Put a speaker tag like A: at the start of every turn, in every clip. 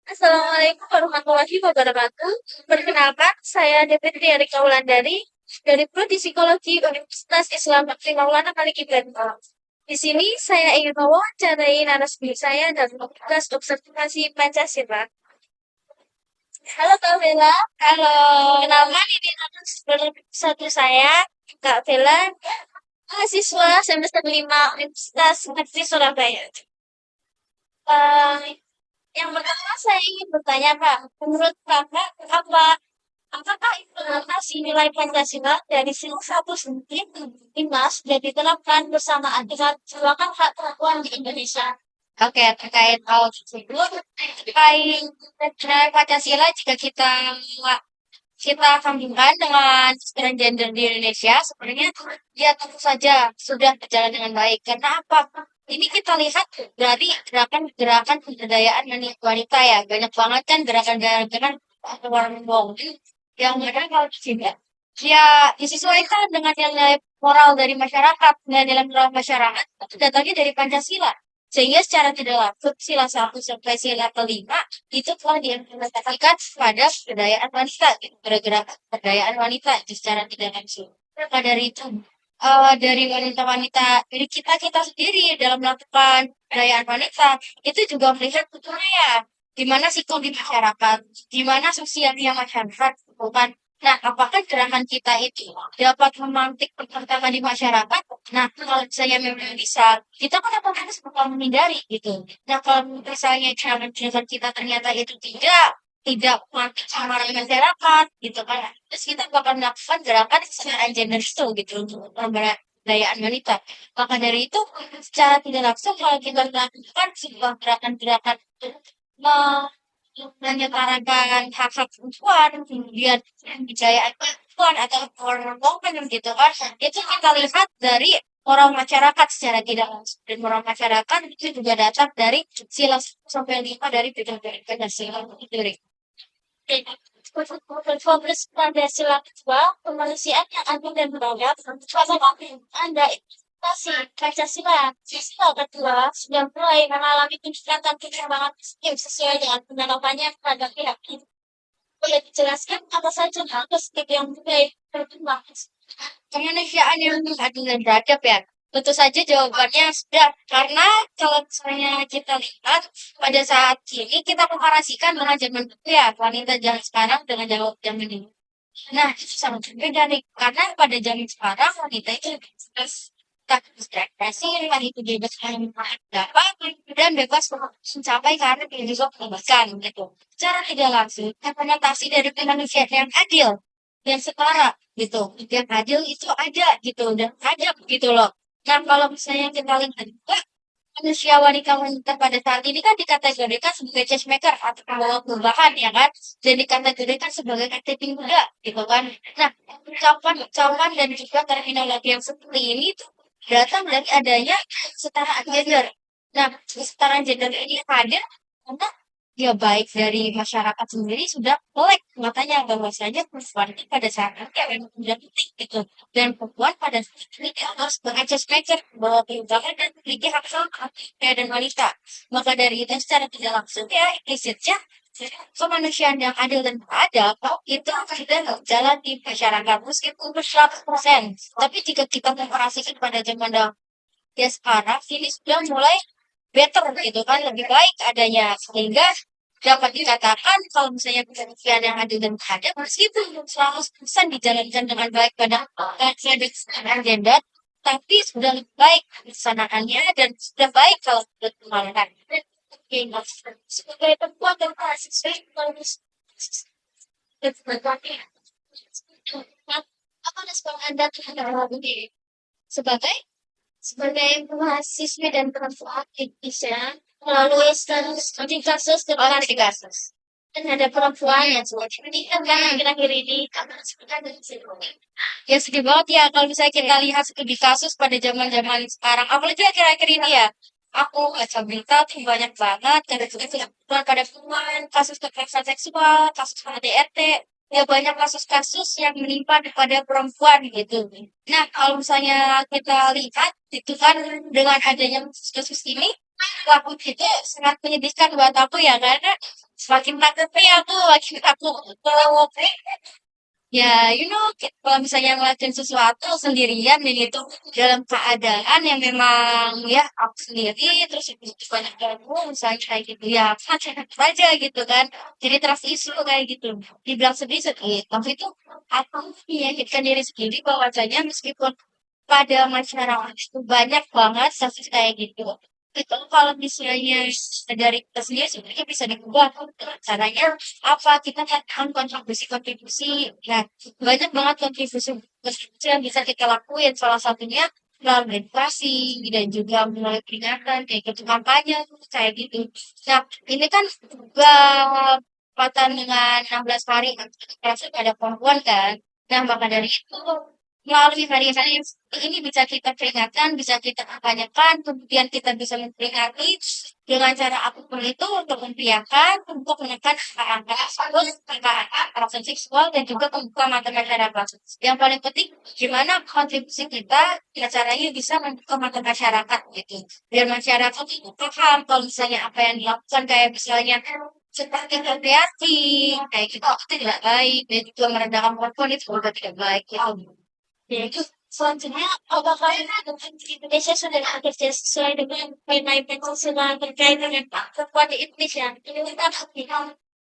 A: Assalamualaikum warahmatullahi wabarakatuh. Perkenalkan, saya Devitri Erika Wulandari dari Prodi Psikologi Universitas Islam Negeri Maulana Malik Ibrahim. Di sini saya ingin mewawancarai narasumber saya dan tugas observasi Pancasila. Halo Kak Bella. Halo. Kenalkan ini narasumber satu saya, Kak Bella, mahasiswa semester 5 Universitas Negeri Surabaya. Eh, yang pertama saya ingin bertanya Kak, menurut Kakak apakah implementasi nilai Pancasila dari sila 1 sampai 5 sudah diterapkan bersamaan dengan perjuangan hak perempuan di Indonesia? Oke, terkait hal tersebut, terkait nilai Pancasila jika kita sambungkan dengan kesetaraan gender di Indonesia, sebenarnya ya tentu saja sudah berjalan dengan baik. Karena apa? Ini kita lihat dari gerakan-gerakan pemberdayaan wanita ya. Banyak banget kan gerakan-gerakan orang yang mana kalau tidak ya disesuaikan dengan nilai moral dari masyarakat, nilai moral masyarakat itu datangnya dari Pancasila. Sehingga secara tidak langsung sila 1 sampai sila kelima itu telah diimplementasikan pada pemberdayaan wanita, gitu. Gerakan pemberdayaan wanita itu secara tidak langsung. Maka dari itu, dari wanita-wanita, dari kita-kita sendiri dalam melakukan pemberdayaan wanita, itu juga melihat betulnya ya, gimana sikap di masyarakat, gimana sosialnya masyarakat, bukan. Nah, apakah gerakan kita itu dapat memantik pertentangan di masyarakat? Nah, kalau misalnya memang bisa, kita kan otomatis bakal menghindari gitu. Nah, kalau misalnya gerakan-gerakan kita ternyata itu tidak memantik sama masyarakat gitu kan. Terus kita bakal melakukan gerakan secara gender itu gitu untuk pemberdayaan wanita. Maka dari itu, secara tidak langsung kalau kita melakukan sebuah gerakan-gerakan menyetarakan hak-hak perempuan, kemudian kejayaan perempuan atau empowerment gitu kan, itu kita lihat dari moral masyarakat secara tidak langsung. Dan moral masyarakat itu juga datang dari sila 1 sampai 5 dari Pancasila itu sendiri. Fokus pada sila kedua, kemanusiaan yang adil dan beradab, pada Anda investasi Pancasila. Sila kedua sudah mulai mengalami peningkatan perkembangan sistem sesuai dengan penerapannya pada pihak itu. Boleh dijelaskan apa saja hal positif yang mulai berkembang? Kemanusiaan yang adil dan beradab ya. Tentu saja jawabannya sudah. Karena kalau misalnya kita lihat pada saat ini kita komparasikan dengan zaman dulu ya. Wanita zaman sekarang dengan zaman ini. Nah, itu sangat berbeda nih. Karena pada zaman sekarang wanita itu bebas tak berekspresi, hari itu bebas dapat dan bebas mencapai karir yang juga kebebasan gitu. Secara tidak langsung, implementasi dari kemanusiaan yang adil dan setara gitu. Yang adil itu ada gitu dan ada gitu loh. Nah, kalau misalnya kita lihat juga manusia wanita-wanita pada saat ini kan dikategorikan sebagai change maker atau pembawa perubahan ya kan, dan dikategorikan sebagai aktivis muda gitu kan. Nah, ucapan dan juga terminologi yang seperti ini tuh datang dari adanya kesetaraan gender. Nah, kesetaraan gender ini ada karena ya baik dari masyarakat sendiri sudah melek matanya bahwasanya perempuan itu pada saat ini ya memang sudah penting gitu, dan perempuan pada saat ini dia harus berakses belajar bahwa perubahan dan memiliki hak sama pria dan wanita. Maka dari itu secara tidak langsung ya implisitnya kemanusiaan yang adil dan beradab itu sudah berjalan di masyarakat meskipun 100%. Tapi jika kita komparasikan pada zaman dahulu ya sekarang ini sudah mulai better gitu kan, lebih baik adanya, sehingga dapat dikatakan kalau misalnya penelitian yang adil dan beradab meskipun belum 100% dijalankan dengan baik pada keadaan gender, tapi sudah lebih baik kesananya dan sudah baik kalau sudah kemarin. Sebagai perempuan dan mahasiswa apa respon Anda terhadap hal ini? Sebagai sebagai mahasiswa dan perempuan Indonesia melalui studi kasus studi kasus dan ada perempuan yang seperti kan akhir-akhir ini akan seperti ya sedih banget ya kalau misalnya kita lihat studi kasus pada zaman-zaman sekarang, apalagi akhir-akhir ini ya. Aku baca berita tuh banyak banget ada juga perempuan pada perempuan, kasus kekerasan seksual, kasus KDRT, ya banyak kasus-kasus yang menimpa kepada perempuan gitu. Nah, kalau misalnya kita lihat itu kan dengan adanya kasus ini, waktu itu sangat menyedihkan buat aku ya karena semakin takutnya aku makin takut kalau ya, kalau misalnya ngelakuin sesuatu sendirian dan itu dalam keadaan yang memang ya aku sendiri terus itu banyak ganggu misalnya kayak gitu ya aku aja gitu kan jadi trust isu kayak gitu dibilang sedih sedih tapi itu aku meyakinkan diri sendiri bahwasanya meskipun pada masyarakat itu banyak banget kasus kayak gitu. Itu kalau misalnya dari kita sendiri sebenarnya bisa diubah. Caranya apa? Kita kan kontribusi-kontribusi. Nah, banyak banget kontribusi yang bisa kita lakuin. Salah satunya melalui edukasi dan juga melalui peringatan kayak gitu kampanye kayak gitu. Nah, ini kan juga kesempatan dengan 16 hari termasuk ada perempuan kan. Nah, maka dari itu melalui hari-hari yang seperti ini bisa kita peringatkan, bisa kita kampanyekan, kemudian kita bisa memperingati dengan cara apapun itu untuk memperlihatkan, untuk menekan angka tersebut, angka kekerasan seksual dan juga membuka mata masyarakat. Yang paling penting, gimana kontribusi kita, ya caranya bisa membuka mata masyarakat gitu. Biar masyarakat itu paham kalau misalnya apa yang dilakukan kayak misalnya seperti kreatif, kayak gitu itu tidak baik, dan juga merendahkan perempuan itu juga tidak baik gitu. Ya, itu selanjutnya apakah Indonesia sudah bekerja sesuai dengan nilai Pancasila terkait dengan kekuatan Indonesia? Ini kita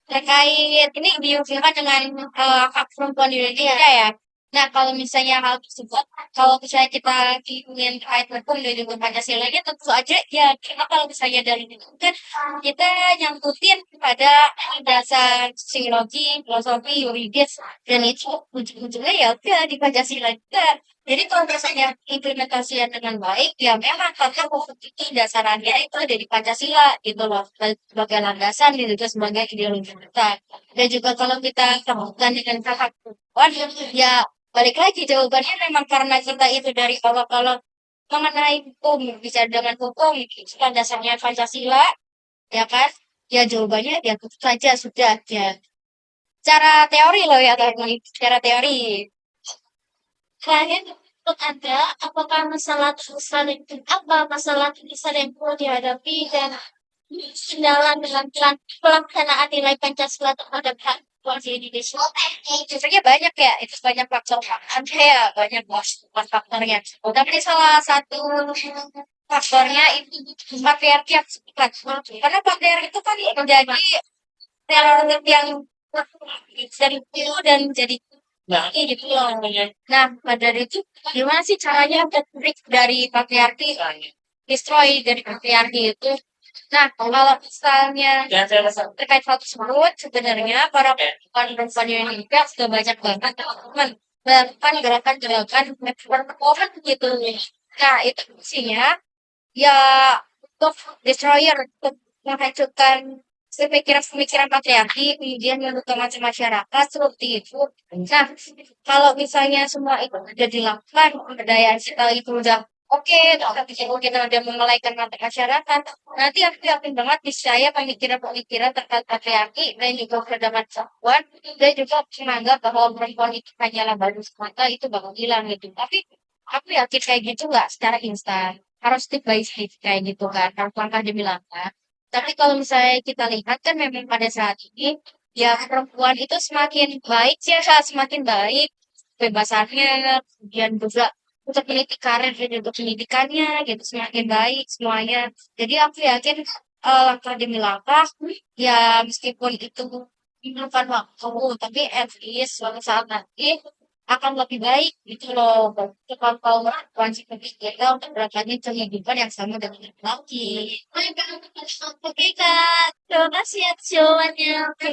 A: terkait ini dihubungkan dengan hak perempuan di Indonesia ya. Nah, kalau misalnya hal tersebut, kalau misalnya kita ingin terkait hukum dan juga Pancasila ini tentu aja ya kita kalau misalnya dari itu kan kita nyangkutin pada dasar psikologi, filosofi, yuridis, dan itu ujung-ujungnya ya udah di Pancasila juga. Jadi kalau misalnya implementasinya dengan baik, ya memang karena hukum itu dasarannya itu ada di Pancasila gitu loh, sebagai landasan dan juga sebagai ideologi kita. Dan juga kalau kita sambungkan dengan hak perempuan, ya balik lagi jawabannya memang karena kita itu dari awal kalau mengenai hukum, bicara dengan hukum, itu kan dasarnya Pancasila, ya kan? Ya jawabannya ya tentu saja sudah ya. Cara teori loh ya tadi, cara teori. Terakhir, menurut Anda, apakah masalah terbesar itu apa masalah terbesar yang perlu dihadapi dan kendala dalam pelaksanaan nilai Pancasila terhadap hak warga Indonesia? Sebenarnya banyak ya, itu banyak faktor. Ada ya, banyak faktornya. Tapi salah satu faktornya itu patriarki yang sempat. Karena patriarki itu kan menjadi stereotip yang dari dulu dan jadi gitu loh. Nah, pada dari itu gimana sih caranya break dari patriarki, destroy dari patriarki itu? Nah, kalau misalnya terkait hal tersebut, sebenarnya para perempuan Indonesia sudah banyak banget teman melakukan gerakan-gerakan perempuan gitu. Nah, itu fungsinya ya untuk destroyer, untuk menghancurkan pemikiran-pemikiran patriarki, kemudian membuka macam masyarakat seperti itu. Nah, kalau misalnya semua itu sudah dilakukan, pemberdayaan kita itu udah oke, tapi kita udah memelaikan mata masyarakat, nanti aku yakin banget saya pemikiran-pemikiran terkait patriarki dan juga peradaban perempuan dan juga menganggap bahwa perempuan itu hanyalah baru semata itu bakal hilang gitu. Tapi aku yakin kayak gitu nggak secara instan. Harus step by step kayak gitu kan, harus langkah demi langkah. Tapi kalau misalnya kita lihat kan memang pada saat ini ya perempuan itu semakin baik sih ya, semakin baik kebebasannya, kemudian juga untuk meniti karir dan juga pendidikannya gitu semakin baik semuanya. Jadi aku yakin langkah demi langkah ya meskipun itu bukan waktu tapi at least suatu saat nanti akan lebih baik gitu loh. Kalau wajib bagi kita untuk berangkatnya kehidupan yang sama dengan laki. Oke Kak, terima kasih atas jawabannya. Oke.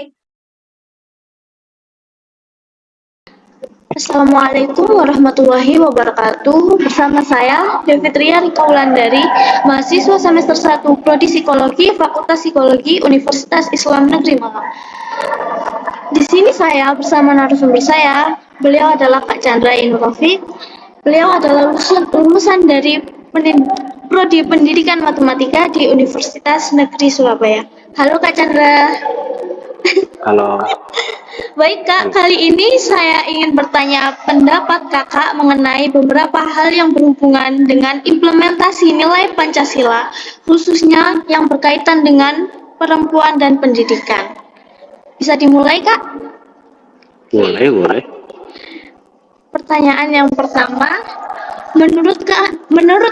B: Assalamualaikum warahmatullahi wabarakatuh. Bersama saya, Devitria Rika Wulandari, mahasiswa semester 1 Prodi Psikologi, Fakultas Psikologi, Universitas Islam Negeri Malang. Di sini saya bersama narasumber saya, beliau adalah Kak Chandra Inurofik. Beliau adalah lulusan dari Prodi Pendidikan Matematika di Universitas Negeri Surabaya. Halo Kak Chandra.
C: Halo.
B: Baik Kak, kali ini saya ingin bertanya pendapat Kakak mengenai beberapa hal yang berhubungan dengan implementasi nilai Pancasila, khususnya yang berkaitan dengan perempuan dan pendidikan. Bisa dimulai, Kak?
C: Boleh.
B: Pertanyaan yang pertama, menurut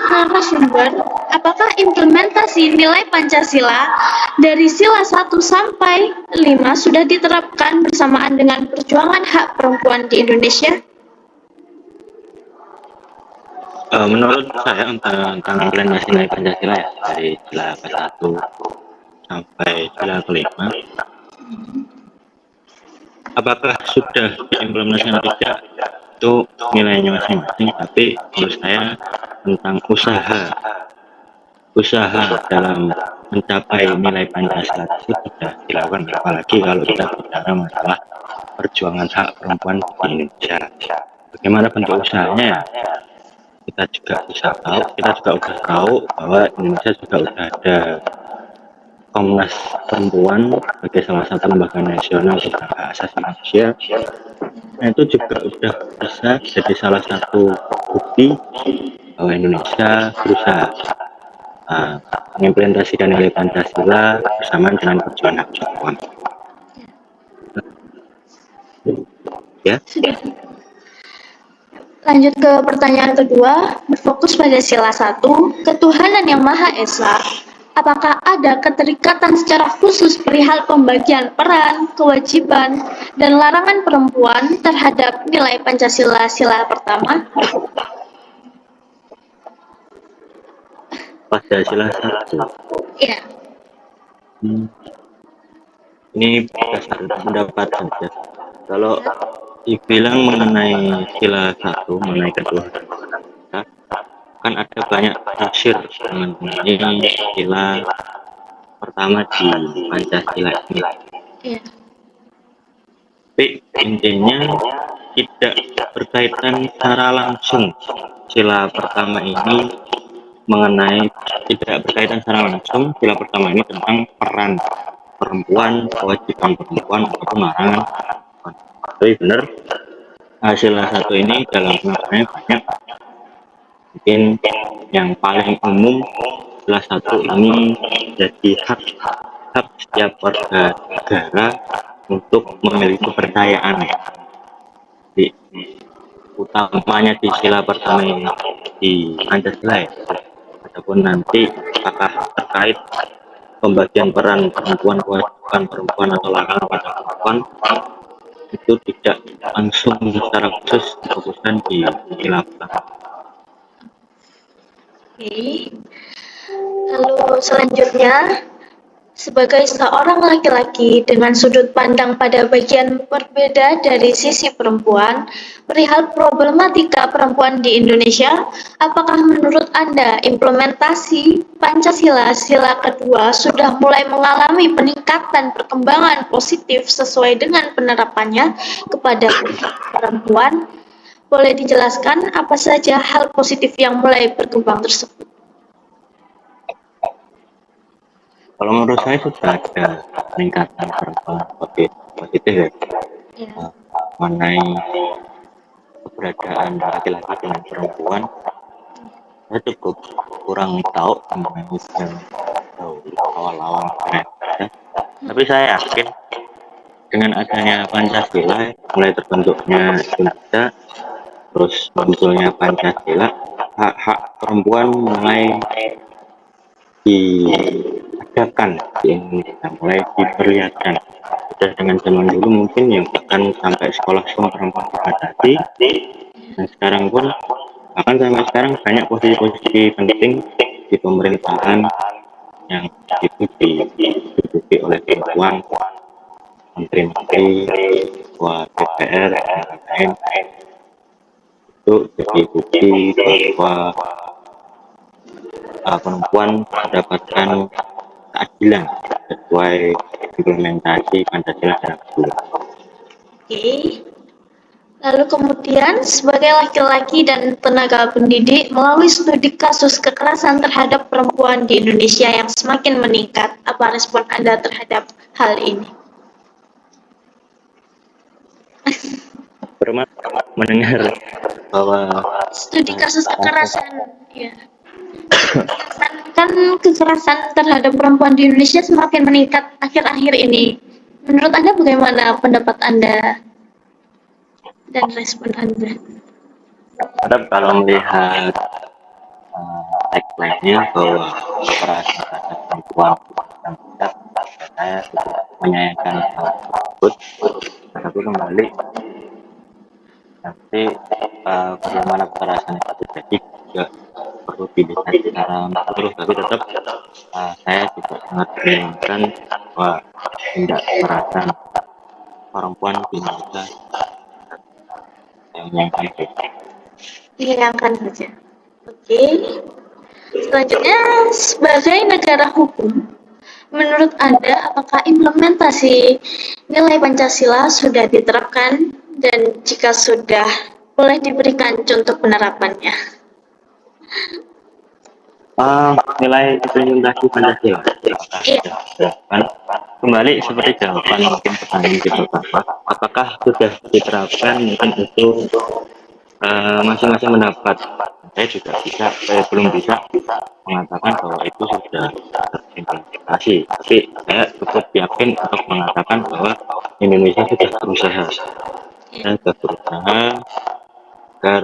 B: narasumber, apakah implementasi nilai Pancasila dari sila 1 sampai 5 sudah diterapkan bersamaan dengan perjuangan hak perempuan di Indonesia?
C: Menurut saya tentang implementasi nilai Pancasila ya, dari sila ke-1 sampai sila ke-5, apakah sudah diimplementasikan atau tidak, itu nilainya masing-masing, tapi menurut saya tentang usaha dalam mencapai nilai Pancasila tersebut sudah dilakukan, apalagi kalau kita bicara masalah perjuangan hak perempuan di Indonesia. Bagaimana bentuk usahanya ya? Kita juga udah tahu bahwa Indonesia juga udah ada Komnas Perempuan sebagai salah satu lembaga nasional tentang hak asasi manusia. Nah, itu juga udah bisa jadi salah satu bukti bahwa Indonesia berusaha mengimplementasikan nilai Pancasila bersamaan dengan perjuangan hak perempuan. Ya.
B: Lanjut ke pertanyaan kedua, berfokus pada sila 1, ketuhanan yang Maha Esa. Apakah ada keterikatan secara khusus perihal pembagian peran, kewajiban, dan larangan perempuan terhadap nilai Pancasila sila pertama?
C: Pada sila 1.
B: Iya.
C: Ini berdasarkan pendapat saja. Kalau dibilang mengenai sila 1, mengenai ketuhanan, kan ada banyak tafsir mengenai sila pertama di Pancasila ini.
B: Iya.
C: Tapi intinya tidak berkaitan secara langsung. Sila pertama ini tidak berkaitan secara langsung. Sila pertama ini tentang peran perempuan, kewajiban perempuan ataupun larangan. Tapi benar, sila 1 ini dalam pengertiannya banyak. Mungkin yang paling umum, sila 1 ini jadi hak setiap warga negara untuk memiliki kepercayaan. Di utamanya di sila pertama ini di Pancasila ya. Ataupun nanti apakah terkait pembagian peran perempuan, kewajiban perempuan atau larangan pada perempuan, itu tidak langsung secara khusus difokuskan di sila pertama.
B: Oke. Lalu selanjutnya, sebagai seorang laki-laki dengan sudut pandang pada bagian berbeda dari sisi perempuan, perihal problematika perempuan di Indonesia, apakah menurut Anda implementasi Pancasila sila kedua sudah mulai mengalami peningkatan perkembangan positif sesuai dengan penerapannya kepada perempuan? Boleh dijelaskan apa saja hal positif yang mulai berkembang tersebut?
C: Kalau menurut saya sudah ada peningkatan perkembangan positif ya, mengenai keberadaan laki-laki dengan perempuan. Saya cukup kurang tahu mengenai yang awal-awal ya. Tapi saya yakin dengan adanya Pancasila, mulai terbentuknya Indonesia, terus munculnya Pancasila, hak-hak perempuan mulai diadakan di Indonesia, mulai diperlihatkan. Sudah dengan zaman dulu mungkin yang bahkan sampai sekolah perempuan dibatasi, dan sekarang pun bahkan sampai sekarang banyak posisi-posisi penting di pemerintahan yang diduduki oleh perempuan, menteri-menteri, ketua DPR, dan lain-lain. Itu jadi bukti bahwa perempuan mendapatkan keadilan sesuai implementasi Pancasila secara keseluruhan.
B: Oke. Lalu kemudian sebagai laki-laki dan tenaga pendidik melalui studi kasus kekerasan terhadap perempuan di Indonesia yang semakin meningkat, apa respon Anda terhadap hal ini?
C: Bermat mendengar bahwa
B: Studi kasus kekerasan, ya. Kan kekerasan terhadap perempuan di Indonesia semakin meningkat akhir-akhir ini. Menurut Anda bagaimana pendapat Anda dan respon Anda?
C: Tetap kalau melihat tagline-nya bahwa kekerasan terhadap perempuan dan tidak, saya tidak menyayangkan hal tersebut. Tetapi kembali nanti bagaimana kekerasan itu terjadi juga perlu dilihat secara menyeluruh. Tapi tetap saya juga sangat menyayangkan bahwa tindak kekerasan perempuan di Indonesia yang menyayangkan.
B: Menyayangkan saja. Oke. Selanjutnya, sebagai negara hukum, menurut Anda apakah implementasi nilai Pancasila sudah diterapkan dan jika sudah, boleh diberikan contoh penerapannya?
C: Nilai implementasi Pancasila apakah
B: Iya.
C: sudah diterapkan? Kembali seperti jawaban mungkin pertanyaan di pertama, apakah sudah diterapkan? Mungkin itu masing-masing mendapat. Saya belum bisa mengatakan bahwa itu sudah terimplementasi, tapi saya cukup yakin untuk mengatakan bahwa Indonesia sudah berusaha. Saya sudah berusaha agar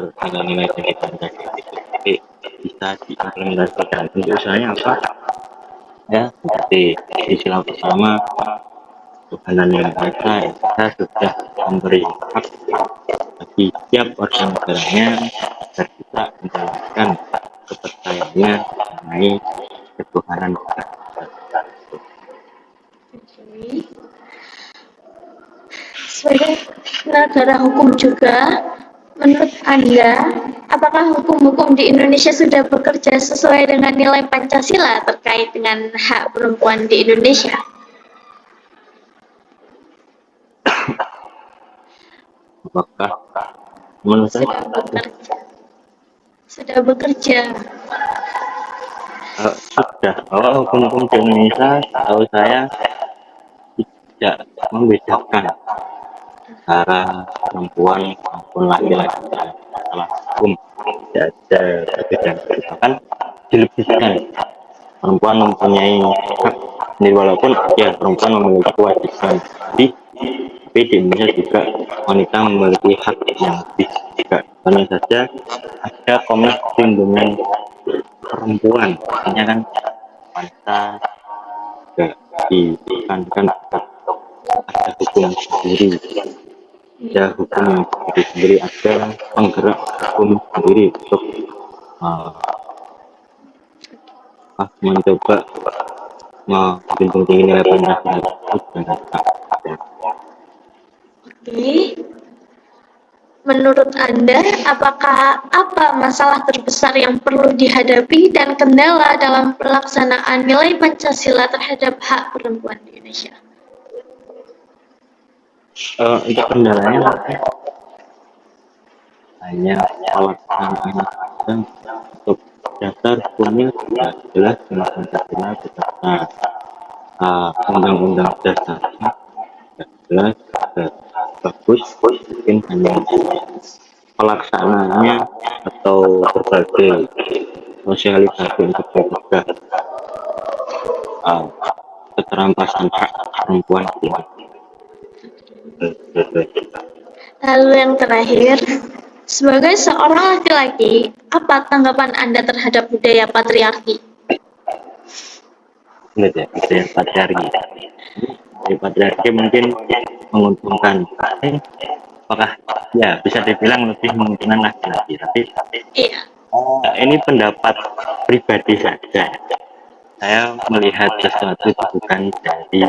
C: nilai dari Pancasila itu bisa diimplementasikan. Untuk usahanya apa? Ya, seperti di sila pertama, Tuhan yang Maha Esa, kita sudah memberi hak bagi setiap warga negaranya agar bisa menjalankan kepercayaannya mengenai ketuhanan kita.
B: Sebagai negara hukum juga, menurut Anda, apakah hukum-hukum di Indonesia sudah bekerja sesuai dengan nilai Pancasila terkait dengan hak perempuan di Indonesia?
C: Apakah menurut saya
B: Sudah bekerja.
C: sudah bahwa hukum-hukum di Indonesia tahu saya tidak membedakan antara perempuan maupun laki-laki dalam masalah hukum. Tidak ada perbedaan, bahkan dilebihkan. Perempuan mempunyai hak, ini walaupun ya perempuan memiliki kewajiban lebih, tapi di Indonesia juga wanita memiliki hak yang lebih juga. Hanya saja ada Komnas Perlindungan Perempuan, artinya kan wanita juga ditekankan ada hukum sendiri, ada hukum yang sendiri, ada penggerak hukum sendiri untuk mencoba menjunjung tinggi nilai Pancasila tersebut dengan
B: Oke. Menurut Anda, apakah apa masalah terbesar yang perlu dihadapi dan kendala dalam pelaksanaan nilai Pancasila terhadap hak perempuan di Indonesia?
C: untuk kendalanya hanya pelaksanaan dan untuk dasar hukumnya sudah jelas dengan Pancasila beserta undang-undang dasarnya sudah jelas, sudah bagus. Mungkin hanya pelaksanaannya atau berbagai sosialisasi untuk mencegah keterampasan hak perempuan ini.
B: Lalu yang terakhir, sebagai seorang laki-laki, apa tanggapan Anda terhadap budaya patriarki?
C: Lihat ya, budaya patriarki. Budaya patriarki mungkin menguntungkan. Apakah ya bisa dibilang lebih menguntungkan laki-laki, tapi
B: Iya.
C: ini pendapat pribadi saja. Saya melihat sesuatu itu bukan dari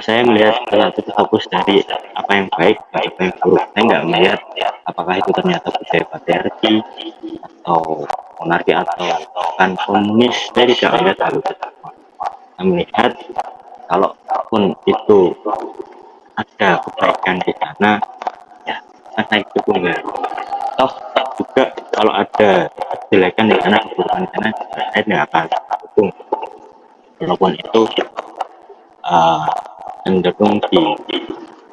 C: saya melihat sesuatu itu fokus dari apa yang baik dan apa yang buruk. Saya nggak melihat apakah itu ternyata budaya patriarki atau monarki atau kan komunis. Saya tidak melihat hal itu. Saya melihat kalaupun itu ada kebaikan di sana, ya saya dukung ya. Toh juga kalau ada kejelekan di sana, keburukan di sana, saya tidak akan dukung. Walaupun itu cenderung di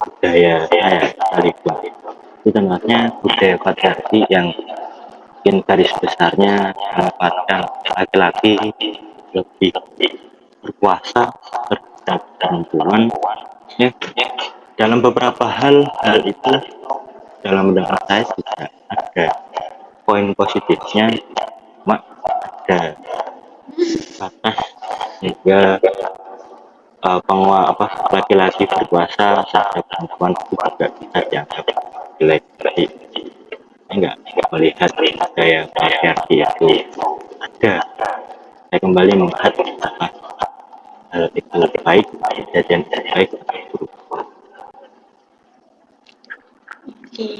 C: budaya saya sekalipun. Itu termasuknya budaya patriarki yang mungkin garis besarnya menempatkan laki-laki lebih berkuasa terhadap perempuan, ya dalam beberapa hal itu dalam pendapat saya juga ada poin positifnya, cuma ada batas sehingga laki-laki berkuasa terhadap perempuan itu juga bisa dianggap jelek. Jadi saya nggak melihat gaya patriarki itu ada. Saya kembali melihat apakah hal itu baik, kejadian itu baik atau buruk.
B: Oke.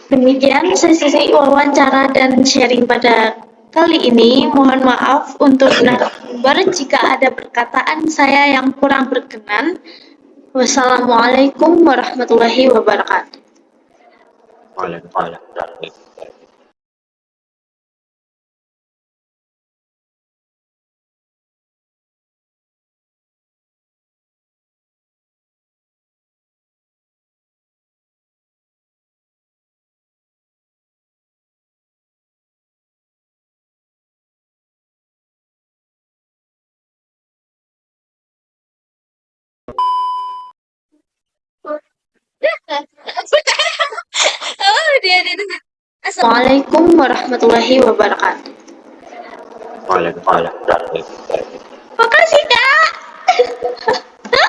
B: Demikian sesi wawancara dan sharing pada kali ini. Mohon maaf untuk narasumber jika ada perkataan saya yang kurang berkenan. Wassalamualaikum warahmatullahi wabarakatuh.
C: Waalaikumsalam.
A: Oh, dia.
B: Assalamualaikum warahmatullahi wabarakatuh.
C: Waalaikumsalam.
B: Makasih, Kak. Ya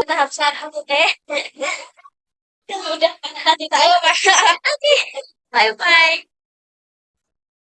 A: Tahap satu teh. Udah nanti tahu Pak. Nanti. Bye bye.